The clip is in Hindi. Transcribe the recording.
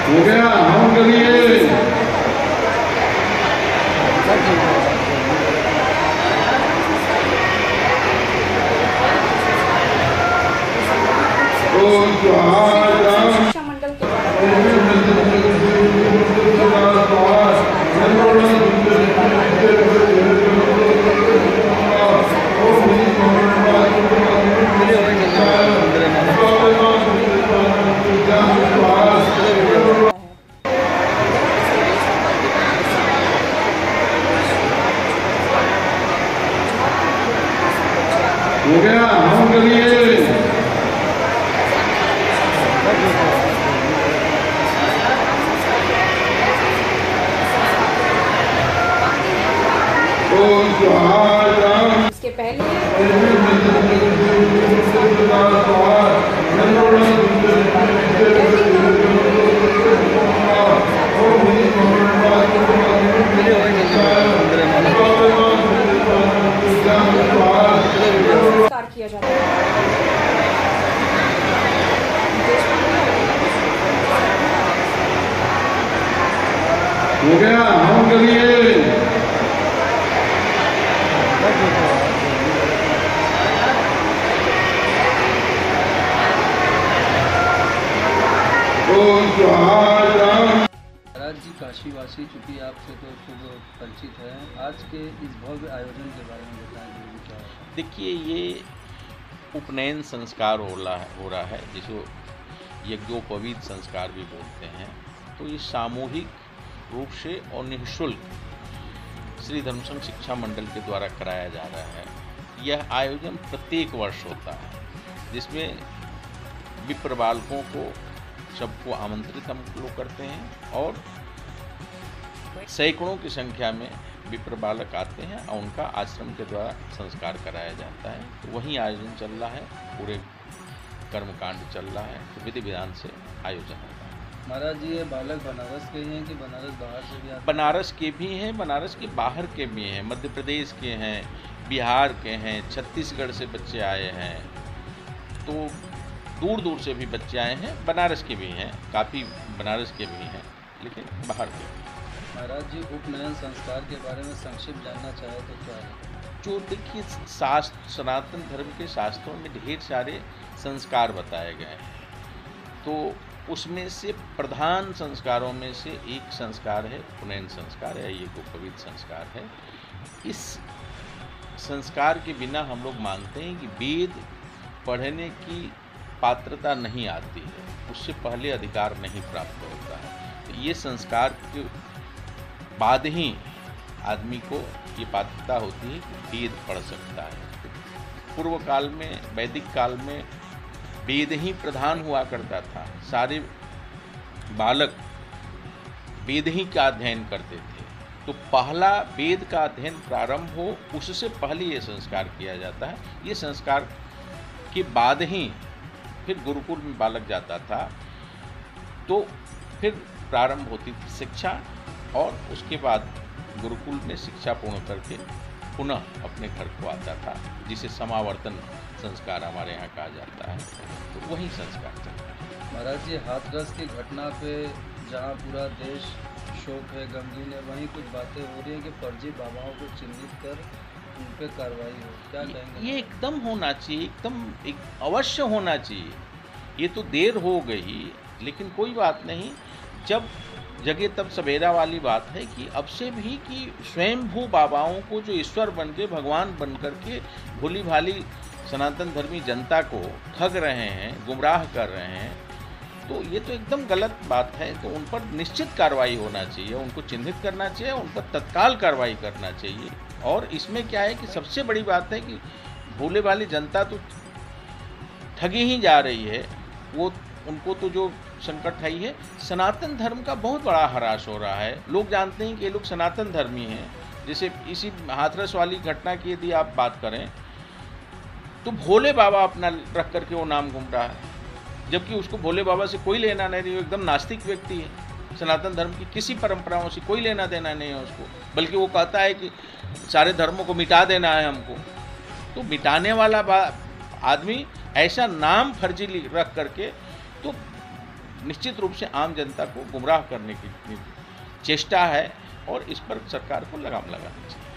हो गया हम करिए। शिक्षा मंडल के हो गया हम करिए। इसके पहले किया जाता है। हो गया हम करिए। महाराज जी काशीवासी, चूंकि आपसे तो खूब परिचित है, आज के इस भव्य आयोजन के बारे में बताएं क्या है? देखिए, ये उपनयन संस्कार हो रहा है, जिसको यज्ञोपवीत संस्कार भी बोलते हैं। तो ये सामूहिक रूप से और निःशुल्क श्री धर्मसंघ शिक्षा मंडल के द्वारा कराया जा रहा है। यह आयोजन प्रत्येक वर्ष होता है, जिसमें विप्र बालकों को सबको आमंत्रित हम लोग करते हैं और सैकड़ों की संख्या में विप्र बालक आते हैं और उनका आश्रम के द्वारा संस्कार कराया जाता है। तो वही आयोजन चल रहा है, पूरे कर्मकांड चल रहा है, तो विधि विधान से आयोजन होता है। महाराज जी, ये बालक बनारस के हैं कि बनारस बाहर से भी आते हैं? बनारस के भी हैं, बनारस के बाहर के भी हैं, मध्य प्रदेश के हैं, बिहार के हैं, छत्तीसगढ़ से बच्चे आए हैं, तो दूर दूर से भी बच्चे आए हैं। बनारस के भी हैं, काफ़ी बनारस के भी हैं, लेकिन बाहर के। महाराज जी, उपनयन संस्कार के बारे में संक्षिप्त जानना चाहे तो क्या है? जो देखिए, सनातन धर्म के शास्त्रों में ढेर सारे संस्कार बताए गए हैं, तो उसमें से प्रधान संस्कारों में से एक संस्कार है उपनयन संस्कार है, ये यज्ञोपवीत संस्कार है। इस संस्कार के बिना हम लोग मानते हैं कि वेद पढ़ने की पात्रता नहीं आती है, उससे पहले अधिकार नहीं प्राप्त होता है। तो ये संस्कार के बाद ही आदमी को ये पात्रता होती है कि वेद पढ़ सकता है। पूर्व काल में, वैदिक काल में वेद ही प्रधान हुआ करता था, सारे बालक वेद ही का अध्ययन करते थे। तो पहला वेद का अध्ययन प्रारंभ हो, उससे पहले ये संस्कार किया जाता है। ये संस्कार के बाद ही फिर गुरुकुल में बालक जाता था, तो फिर प्रारंभ होती थी शिक्षा, और उसके बाद गुरुकुल में शिक्षा पूर्ण करके पुनः अपने घर को आता था, जिसे समावर्तन संस्कार हमारे यहाँ कहा जाता है। तो वही संस्कार चलता है। महाराज जी, हाथरस की घटना पे जहाँ पूरा देश शोक है, गमगीन है, वहीं कुछ बातें हो रही हैं कि फर्जी बाबाओं को चिन्हित कर उन पर कार्रवाई हो, क्या कहेंगे? ये एकदम होना चाहिए, एकदम अवश्य होना चाहिए। ये तो देर हो गई, लेकिन कोई बात नहीं, जब जगह तब सवेरा वाली बात है कि अब से भी कि स्वयंभू बाबाओं को जो ईश्वर बन के, भगवान बन कर के भोली भाली सनातन धर्मी जनता को ठग रहे हैं, गुमराह कर रहे हैं, तो ये तो एकदम गलत बात है। तो उन पर निश्चित कार्रवाई होना चाहिए, उनको चिन्हित करना चाहिए, उन पर तत्काल कार्रवाई करना चाहिए। और इसमें क्या है कि सबसे बड़ी बात है कि भोले भाली जनता तो ठगी ही जा रही है, वो उनको तो जो संकट है ही है, सनातन धर्म का बहुत बड़ा ह्रास हो रहा है। लोग जानते हैं कि ये लोग सनातन धर्मी हैं। जैसे इसी हाथरस वाली घटना की यदि आप बात करें, तो भोले बाबा अपना रख करके वो नाम घूम रहा है, जबकि उसको भोले बाबा से कोई लेना नहीं, वो एकदम नास्तिक व्यक्ति है। सनातन धर्म की किसी परंपराओं से कोई लेना देना नहीं है उसको, बल्कि वो कहता है कि सारे धर्मों को मिटा देना है हमको। तो मिटाने वाला आदमी ऐसा नाम फर्जी रख करके, तो निश्चित रूप से आम जनता को गुमराह करने की चेष्टा है और इस पर सरकार को लगाम लगानी चाहिए।